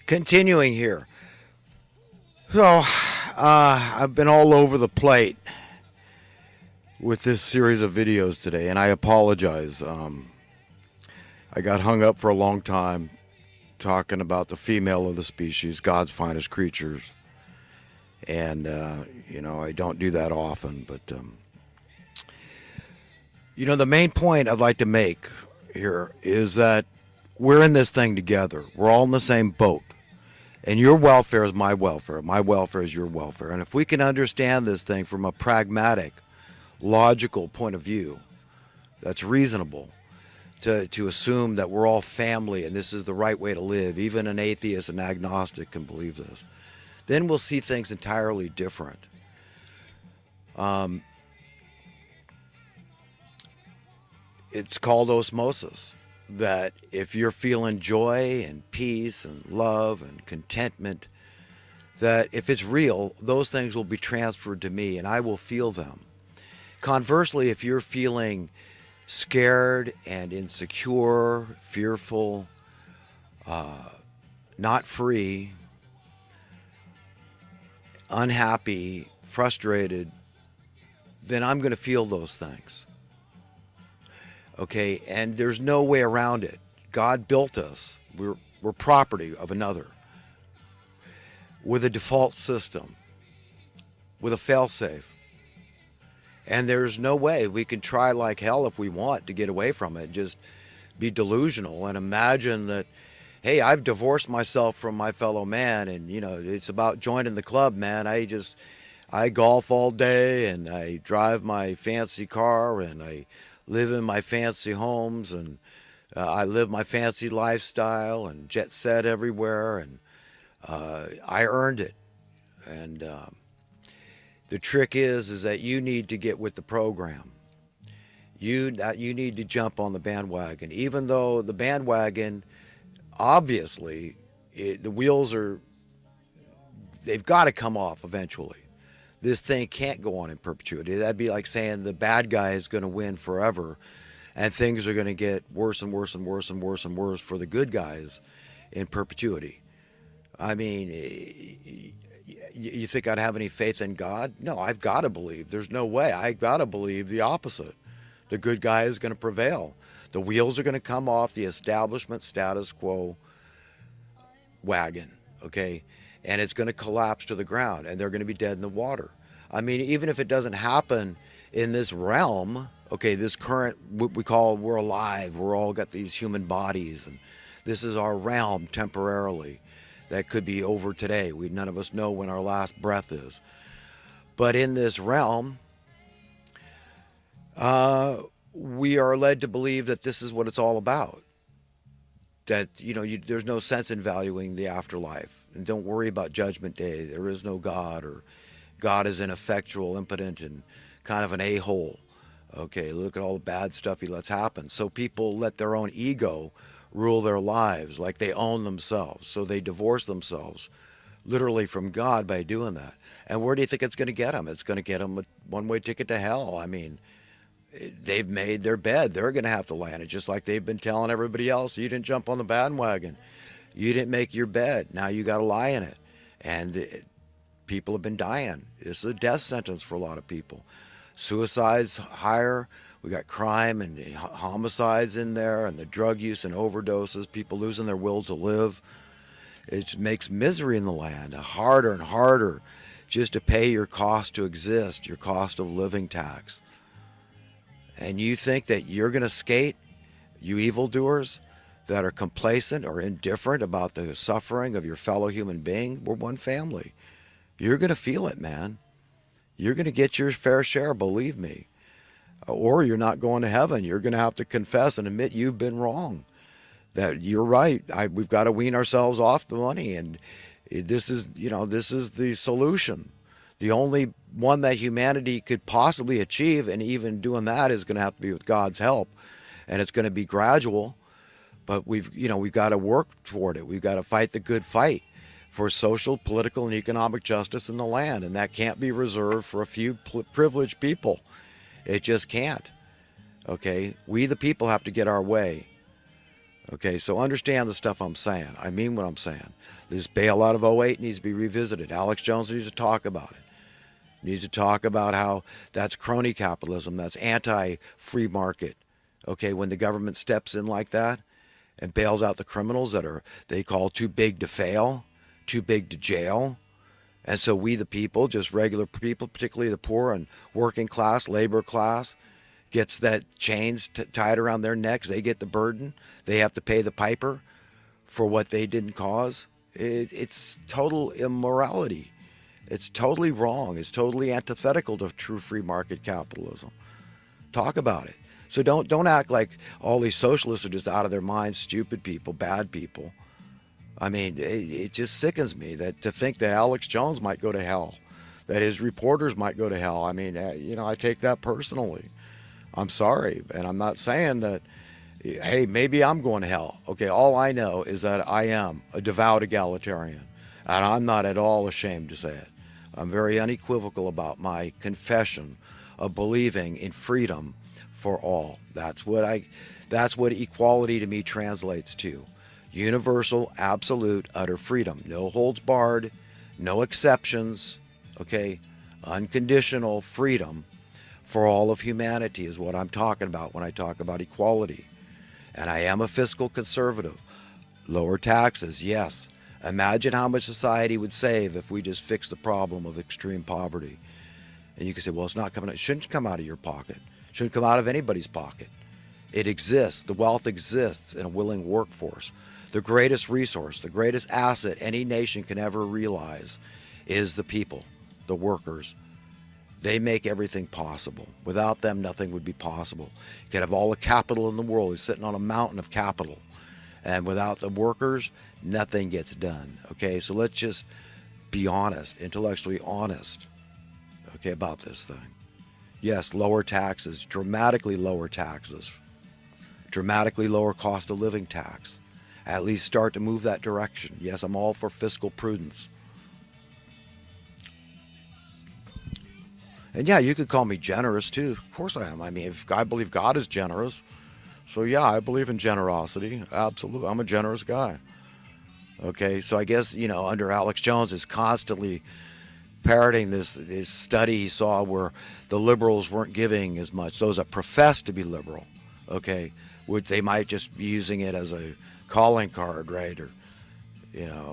Continuing here. So, I've been all over the plate with this series of videos today, and I apologize. I got hung up for a long time talking about the female of the species, God's finest creatures. And, I don't do that often, but, the main point I'd like to make here is that we're in this thing together. We're all in the same boat. And your welfare is my welfare. My welfare is your welfare. And if we can understand this thing from a pragmatic, logical point of view, that's reasonable to assume that we're all family and this is the right way to live. Even an atheist and agnostic can believe this. Then we'll see things entirely different. It's called osmosis. That if you're feeling joy and peace and love and contentment, that if it's real, those things will be transferred to me and I will feel them. Conversely, if you're feeling scared and insecure, fearful, not free, unhappy, frustrated, then I'm going to feel those things. Okay, and there's no way around it. God built us. We're property of another with a default system, with a fail-safe. And there's no way we can try like hell if we want to get away from it, just be delusional and imagine that, hey, I've divorced myself from my fellow man and, it's about joining the club, man. I golf all day and I drive my fancy car and I live in my fancy homes and I live my fancy lifestyle and jet set everywhere and I earned it. And the trick is that you need to get with the program. You need to jump on the bandwagon, even though the bandwagon, obviously, the wheels they've got to come off eventually. This thing can't go on in perpetuity. That'd be like saying the bad guy is going to win forever and things are going to get worse and worse and worse and worse and worse for the good guys in perpetuity. I mean, you think I'd have any faith in God? No, I've got to believe. There's no way. I've got to believe the opposite. The good guy is going to prevail. The wheels are going to come off the establishment status quo wagon, okay? And it's going to collapse to the ground and they're going to be dead in the water. I mean, even if it doesn't happen in this realm, okay, this current, what we call, we're alive, we're all got these human bodies and this is our realm temporarily. That could be over today. None of us know when our last breath is. But in this realm, we are led to believe that this is what it's all about. That, there's no sense in valuing the afterlife. And don't worry about Judgment Day. There is no God, or God is ineffectual, impotent, and kind of an a-hole. Okay, look at all the bad stuff he lets happen. So people let their own ego rule their lives like they own themselves. So they divorce themselves literally from God by doing that. And where do you think it's going to get them? It's going to get them a one-way ticket to hell. I mean, they've made their bed. They're going to have to land it, just like they've been telling everybody else. You didn't jump on the bandwagon. You didn't make your bed. Now you got to lie in it. And people have been dying. This is a death sentence for a lot of people. Suicide's higher. We got crime and homicides in there, and the drug use and overdoses, people losing their will to live. It makes misery in the land harder and harder just to pay your cost to exist, your cost of living tax. And you think that you're going to skate, you evildoers that are complacent or indifferent about the suffering of your fellow human being? We're one family. You're going to feel it, man. You're going to get your fair share, believe me. Or you're not going to heaven. You're going to have to confess and admit you've been wrong. That you're right. We've got to wean ourselves off the money. And this is the solution. The only one that humanity could possibly achieve, and even doing that is going to have to be with God's help. And it's going to be gradual. But we've got to work toward it. We've got to fight the good fight for social, political, and economic justice in the land. And that can't be reserved for a few privileged people. It just can't. Okay? We, the people, have to get our way. Okay, so understand the stuff I'm saying. I mean what I'm saying. This bailout of '08 needs to be revisited. Alex Jones needs to talk about it. Needs to talk about how that's crony capitalism, that's anti-free market. Okay, when the government steps in like that and bails out the criminals that are they call too big to fail, too big to jail. And so we the people, just regular people, particularly the poor and working class, labor class, gets that chains tied around their necks. They get the burden. They have to pay the piper for what they didn't cause. It's total immorality. It's totally wrong. It's totally antithetical to true free market capitalism. Talk about it. So don't act like all these socialists are just out of their minds, stupid people, bad people. I mean, it just sickens me that to think that Alex Jones might go to hell, that his reporters might go to hell. I mean, I take that personally. I'm sorry, and I'm not saying that. Hey, maybe I'm going to hell. Okay, all I know is that I am a devout egalitarian, and I'm not at all ashamed to say it. I'm very unequivocal about my confession of believing in freedom for all. That's what equality to me translates to. Universal, absolute, utter freedom. No holds barred, no exceptions, okay? Unconditional freedom for all of humanity is what I'm talking about when I talk about equality. And I am a fiscal conservative. Lower taxes, yes. Imagine how much society would save if we just fixed the problem of extreme poverty. And you can say, well, it's not coming out. It shouldn't come out of your pocket. It shouldn't come out of anybody's pocket. It exists. The wealth exists in a willing workforce. The greatest resource, the greatest asset any nation can ever realize is the people, the workers. They make everything possible. Without them, nothing would be possible. You could have all the capital in the world. He's sitting on a mountain of capital. And without the workers, nothing gets done. Okay, so let's just be honest, intellectually honest, okay, about this thing. Yes, lower taxes, dramatically lower taxes, dramatically lower cost of living tax. At least start to move that direction. Yes, I'm all for fiscal prudence. And yeah, you could call me generous too. Of course I am. I mean, if I believe God is generous, so yeah, I believe in generosity. Absolutely, I'm a generous guy. Okay, so I guess under Alex Jones is constantly parroting this study he saw where the liberals weren't giving as much. Those that profess to be liberal, okay, they might just be using it as a calling card, right, or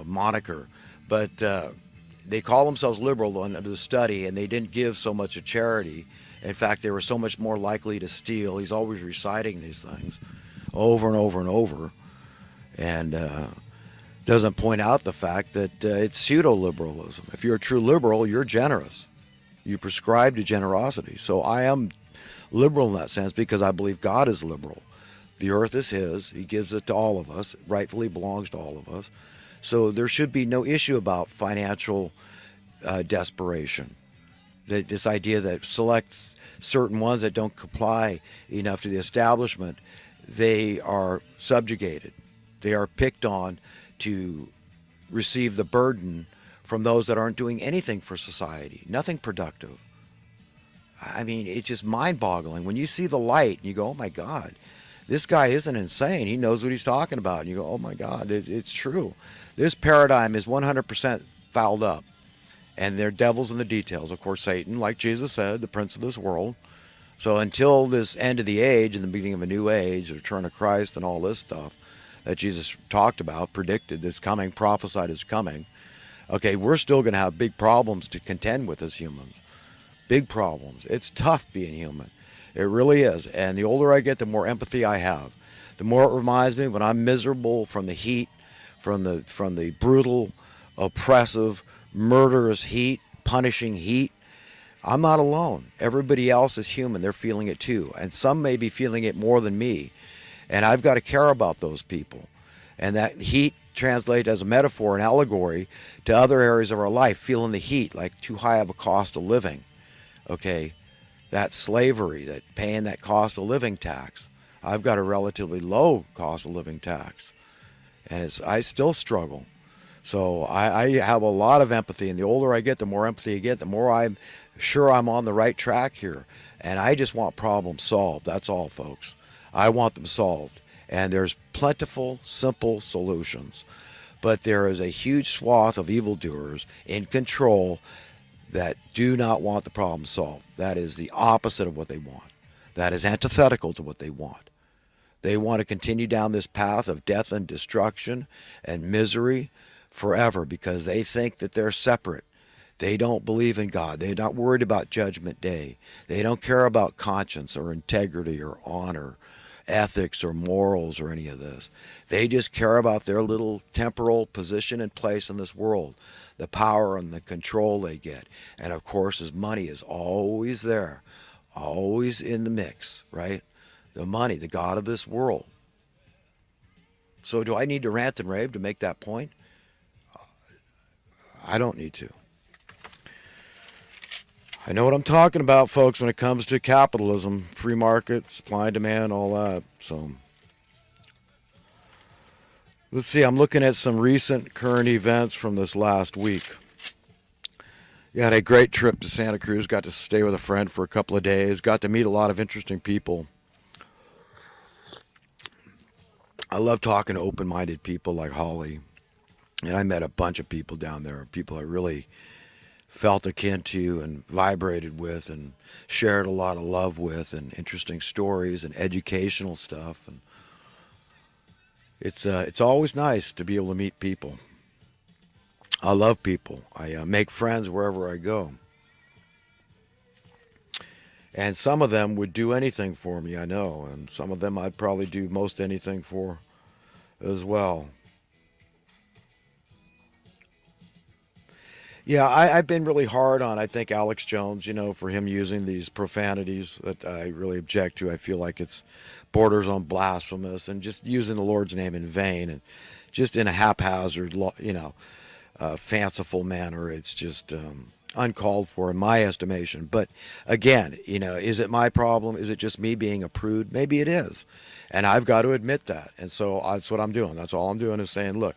moniker, but they call themselves liberal under the study, and they didn't give so much of charity. In fact, they were so much more likely to steal. He's always reciting these things over and over and over, and doesn't point out the fact that it's pseudo-liberalism. If you're a true liberal, you're generous. You prescribe to generosity. So I am liberal in that sense because I believe God is liberal. The earth is his. He gives it to all of us. It rightfully belongs to all of us. So there should be no issue about financial desperation. This idea that select certain ones that don't comply enough to the establishment, they are subjugated. They are picked on to receive the burden from those that aren't doing anything for society, nothing productive. I mean, it's just mind-boggling. When you see the light, and you go, oh my God, this guy isn't insane. He knows what he's talking about. And you go, oh my God, it's true. This paradigm is 100% fouled up. And they're devils in the details. Of course, Satan, like Jesus said, the prince of this world. So until this end of the age and the beginning of a new age, the return of Christ and all this stuff that Jesus talked about, predicted this coming, prophesied is coming, okay, we're still going to have big problems to contend with as humans. Big problems. It's tough being human. It really is. And the older I get, the more empathy I have. The more it reminds me when I'm miserable from the heat, from the brutal, oppressive, murderous heat, punishing heat, I'm not alone. Everybody else is human. They're feeling it too. And some may be feeling it more than me. And I've got to care about those people. And that heat translates as a metaphor, an allegory to other areas of our life, feeling the heat, like too high of a cost of living. Okay, that slavery, that paying that cost of living tax. I've got a relatively low cost of living tax. And I still struggle. So I have a lot of empathy, and the older I get, the more empathy I get, the more I'm sure I'm on the right track here. And I just want problems solved. That's all, folks. I want them solved. And there's plentiful, simple solutions. But there is a huge swath of evildoers in control that do not want the problem solved. That is the opposite of what they want. That is antithetical to what they want. They want to continue down this path of death and destruction and misery forever because they think that they're separate. They don't believe in God. They're not worried about Judgment Day. They don't care about conscience or integrity or honor, ethics or morals or any of this. They just care about their little temporal position and place in this world, the power and the control they get. And of course, his money is always there, always in the mix, right? The money, the God of this world. So do I need to rant and rave to make that point? I don't need to. I know what I'm talking about, folks, when it comes to capitalism, free market, supply and demand, all that. So let's see. I'm looking at some recent current events from this last week. You had a great trip to Santa Cruz. Got to stay with a friend for a couple of days. Got to meet a lot of interesting people. I love talking to open-minded people like Holly. And I met a bunch of people down there, people I really felt akin to and vibrated with and shared a lot of love with and interesting stories and educational stuff. And it's always nice to be able to meet people. I love people. I make friends wherever I go. And some of them would do anything for me, I know. And some of them I'd probably do most anything for as well. Yeah, I've been really hard on, I think, Alex Jones, for him using these profanities that I really object to. I feel like it's borders on blasphemous and just using the Lord's name in vain and just in a haphazard, fanciful manner. It's just uncalled for in my estimation. But again, is it my problem? Is it just me being a prude? Maybe it is. And I've got to admit that. And so that's what I'm doing. That's all I'm doing is saying, look,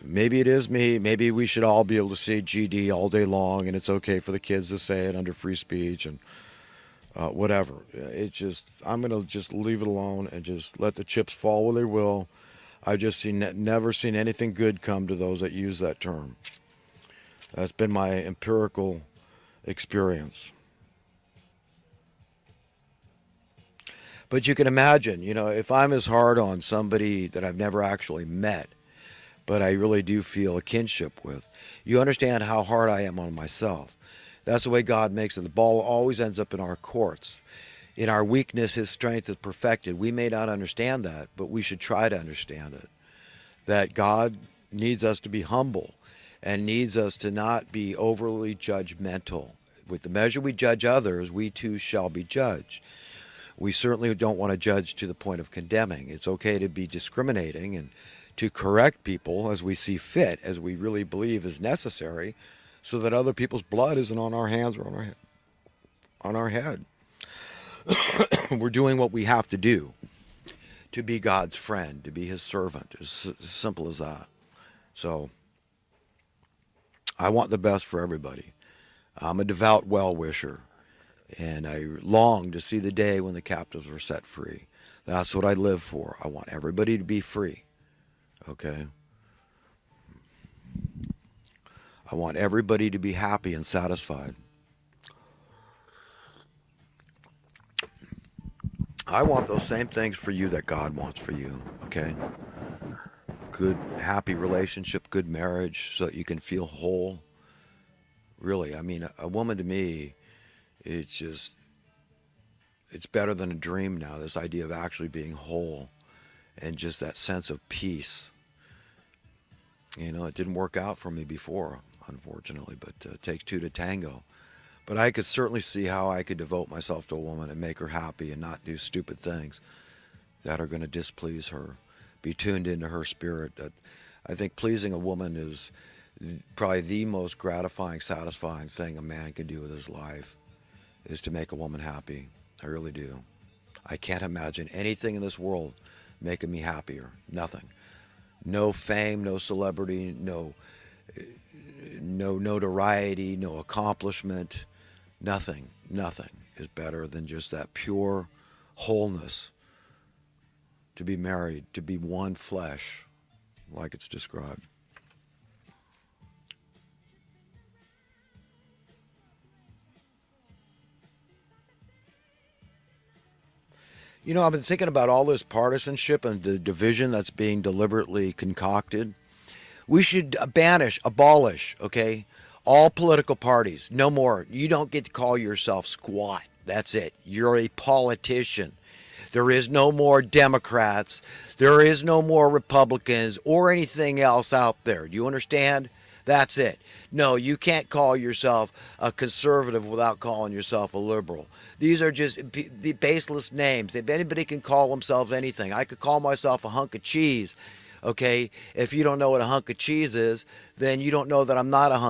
maybe it is me. Maybe we should all be able to say GD all day long, and it's okay for the kids to say it under free speech and whatever. I'm going to just leave it alone and just let the chips fall where they will. I've just never seen anything good come to those that use that term. That's been my empirical experience. But you can imagine, if I'm as hard on somebody that I've never actually met, but I really do feel a kinship with, you understand how hard I am on myself. That's the way God makes it. The ball always ends up in our courts. In our weakness, his strength is perfected. We may not understand that, but we should try to understand it. That God needs us to be humble and needs us to not be overly judgmental. With the measure we judge others, we too shall be judged. We certainly don't want to judge to the point of condemning. It's okay to be discriminating and to correct people as we see fit, as we really believe is necessary, so that other people's blood isn't on our hands or on our head. We're doing what we have to do to be God's friend, to be his servant. It's as simple as that. So I want the best for everybody. I'm a devout well-wisher, and I long to see the day when the captives are set free. That's what I live for. I want everybody to be free. Okay? I want everybody to be happy and satisfied. I want those same things for you that God wants for you. Okay? Good, happy relationship, good marriage, so that you can feel whole. Really, I mean, a woman to me, it's better than a dream now, this idea of actually being whole and just that sense of peace. It didn't work out for me before, unfortunately, but it takes two to tango. But I could certainly see how I could devote myself to a woman and make her happy and not do stupid things that are going to displease her, be tuned into her spirit. That I think pleasing a woman is probably the most gratifying, satisfying thing a man can do with his life, is to make a woman happy. I really do. I can't imagine anything in this world making me happier. Nothing. No fame, no celebrity, no notoriety, no accomplishment. Nothing is better than just that pure wholeness to be married, to be one flesh, like it's described. You know, I've been thinking about all this partisanship and the division that's being deliberately concocted. We should banish, abolish, okay, all political parties. No more. You don't get to call yourself squat. That's it. You're a politician. There is no more Democrats. There is no more Republicans or anything else out there. Do you understand? That's it. No, you can't call yourself a conservative without calling yourself a liberal. These are just the baseless names. If anybody can call themselves anything, I could call myself a hunk of cheese. Okay, if you don't know what a hunk of cheese is, then you don't know that I'm not a hunk